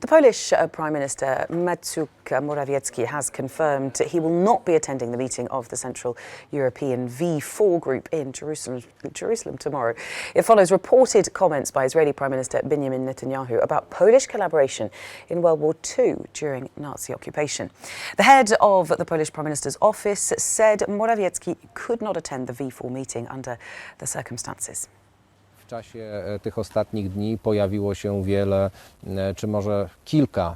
The Polish Prime Minister Mateusz Morawiecki has confirmed he will not be attending the meeting of the Central European V4 group in Jerusalem tomorrow. It follows reported comments by Israeli Prime Minister Benjamin Netanyahu about Polish collaboration in World War II during Nazi occupation. The head of the Polish Prime Minister's office said Morawiecki could not attend the V4 meeting under the circumstances. W czasie tych ostatnich dni pojawiło się wiele, czy może kilka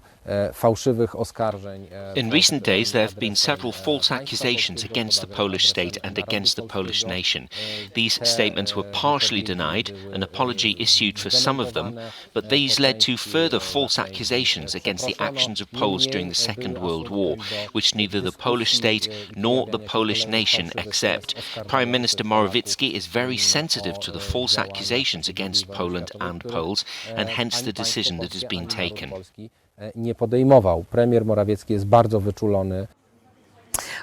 fałszywych oskarżeń. In recent days there have been several false accusations against the Polish state and against the Polish nation. These statements were partially denied, an apology issued for some of them, but these led to further false accusations against the actions of Poles during the Second World War, which neither the Polish state nor the Polish nation accept. Prime Minister Morawiecki is very sensitive to the false accusations against Poland and Poles, and hence the decision that has been taken. Nie podejmował. Premier Morawiecki jest bardzo wyczulony.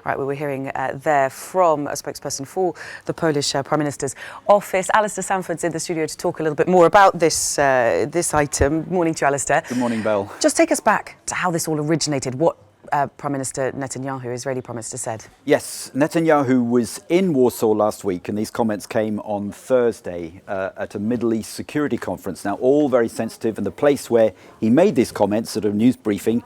Right, we were hearing there from a spokesperson for the Polish Prime Minister's office. Alistair Sanford's in the studio to talk a little bit more about this item. Morning to you, Alistair. Good morning, Belle. Just take us back to how this all originated, what Prime Minister Netanyahu, Israeli Prime Minister, said. Yes, Netanyahu was in Warsaw last week, and these comments came on Thursday at a Middle East security conference. Now, all very sensitive, and the place where he made these comments at a news briefing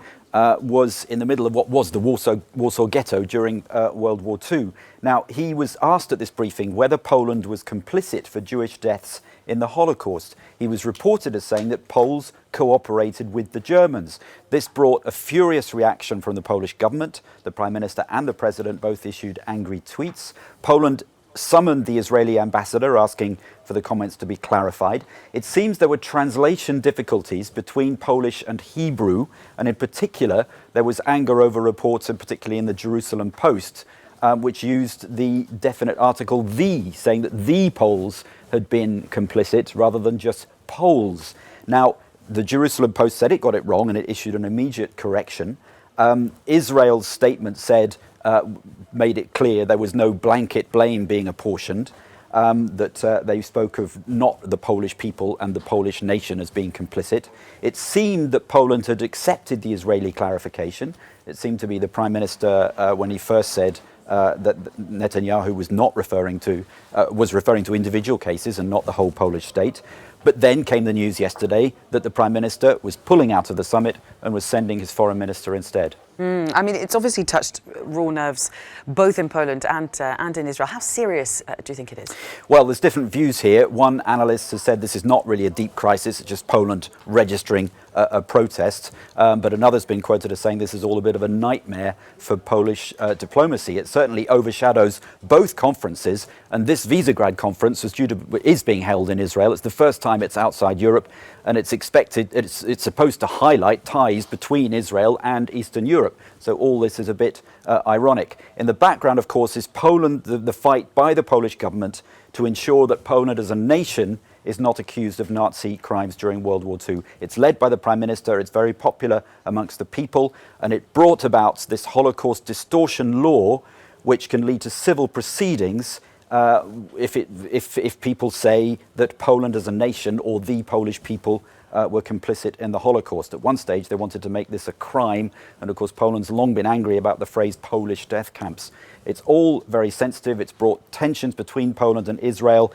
was in the middle of what was the Warsaw Ghetto during World War II. Now, he was asked at this briefing whether Poland was complicit for Jewish deaths in the Holocaust. He was reported as saying that Poles cooperated with the Germans. This brought a furious reaction from the Polish government. The Prime Minister and the President both issued angry tweets. Poland summoned the Israeli ambassador, asking for the comments to be clarified. It seems there were translation difficulties between Polish and Hebrew, and in particular, there was anger over reports, and particularly in the Jerusalem Post, which used the definite article "the," saying that the Poles had been complicit rather than just Poles. Now, the Jerusalem Post said it got it wrong and it issued an immediate correction. Israel's statement said, made it clear there was no blanket blame being apportioned, that they spoke of not the Polish people and the Polish nation as being complicit. It seemed that Poland had accepted the Israeli clarification. It seemed to be the Prime Minister, when he first said that Netanyahu was not referring to individual cases and not the whole Polish state. But then came the news yesterday that the Prime Minister was pulling out of the summit and was sending his foreign minister instead. I mean, it's obviously touched raw nerves both in Poland and in Israel. How serious do you think it is? Well, there's different views here. One analyst has said this is not really a deep crisis, it's just Poland registering a protest. But another's been quoted as saying this is all a bit of a nightmare for Polish diplomacy. It certainly overshadows both conferences, and this Visegrad conference is being held in Israel. It's the first time it's outside Europe, and it's supposed to highlight ties between Israel and Eastern Europe. So all this is a bit ironic. In the background, of course, is Poland, the fight by the Polish government to ensure that Poland as a nation is not accused of Nazi crimes during World War II. It's led by the Prime Minister, it's very popular amongst the people, and it brought about this Holocaust distortion law, which can lead to civil proceedings if people say that Poland as a nation or the Polish people were complicit in the Holocaust. At one stage, they wanted to make this a crime, and of course, Poland's long been angry about the phrase Polish death camps. It's all very sensitive. It's brought tensions between Poland and Israel.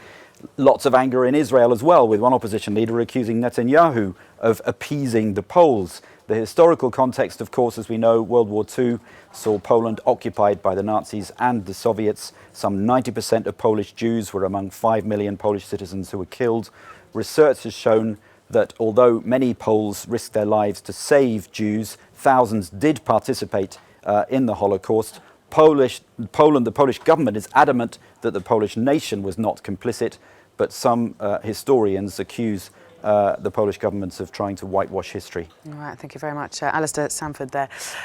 Lots of anger in Israel as well, with one opposition leader accusing Netanyahu of appeasing the Poles. The historical context, of course, as we know, World War II saw Poland occupied by the Nazis and the Soviets. Some 90% of Polish Jews were among 5 million Polish citizens who were killed. Research has shown that although many Poles risked their lives to save Jews, thousands did participate in the Holocaust. The Polish government is adamant that the Polish nation was not complicit, but some historians accuse the Polish government of trying to whitewash history. All right, thank you very much. Alistair Sanford there.